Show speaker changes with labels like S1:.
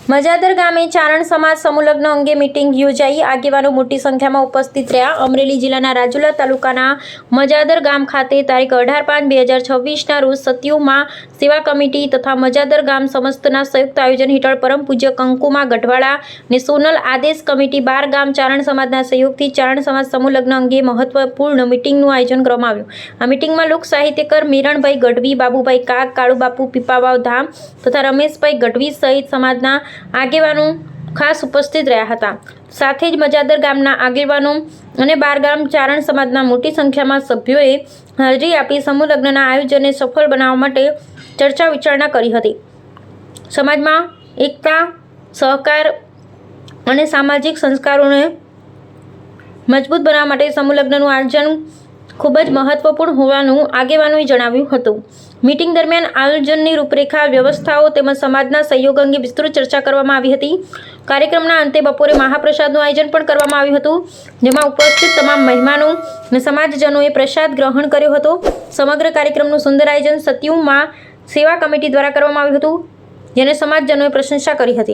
S1: મજાદર ગામે ચારણ સમાજ સમૂહલગ્ન અંગે મીટિંગ યોજાઈ। આગેવાનો મોટી સંખ્યામાં ઉપસ્થિત રહ્યા। અમરેલી જિલ્લાના રાજુલા તાલુકાના મજાદર ગામ ખાતે તારીખ 18/5/2026ના રોજ સત્યુમાં સેવા કમિટી તથા મજાદર ગામ સમસ્તના સંયુક્ત આયોજન હેઠળ પરમ પૂજ્ય કંકુમા ગઢવાડા ને સોનલ આદેશ કમિટી 12 ગામ ચારણ સમાજના સહયોગથી ચારણ સમાજ સમૂહલગ્ન અંગે મહત્વપૂર્ણ મીટિંગનું આયોજન કરવામાં આવ્યું। આ મીટિંગમાં લોક સાહિત્યકાર મિરણભાઈ ગઢવી, બાબુભાઈ કાક, કાળુબાપુ પીપાવાવ ધામ તથા રમેશભાઈ ગઢવી સહિત સમાજના આગેવાનો ખાસ ઉપસ્થિત રહ્યા હતા। સાથે જ મજાદર ગામના આગેવાનો અને 12 ગામ ચારણ સમાજના મોટી સંખ્યામાં સભ્યોએ હાજરી આપી સમૂહ લગ્નના આયોજનને સફળ બનાવવા માટે ચર્ચા વિચારણા કરી હતી। સમાજમાં એકતા, સહકાર અને સામાજિક સંસ્કારોને મજબૂત બનાવવા માટે સમૂહ લગ્નનું આયોજન ખૂબ જ મહત્વપૂર્ણ હોવાનું આગેવાનોએ જણાવ્યું હતું। મીટિંગ દરમિયાન આયોજનની રૂપરેખા, વ્યવસ્થાઓ તેમજ સમાજના સહયોગ અંગે વિસ્તૃત ચર્ચા કરવામાં આવી હતી। કાર્યક્રમના અંતે બપોરે મહાપ્રસાદનું આયોજન પણ કરવામાં આવ્યું હતું, જેમાં ઉપસ્થિત તમામ મહેમાનો અને સમાજજનોએ પ્રસાદ ગ્રહણ કર્યો હતો। સમગ્ર કાર્યક્રમનું સુંદર આયોજન સત્યુમાં સેવા કમિટી દ્વારા કરવામાં આવ્યું હતું, જેને સમાજજનોએ પ્રશંસા કરી હતી।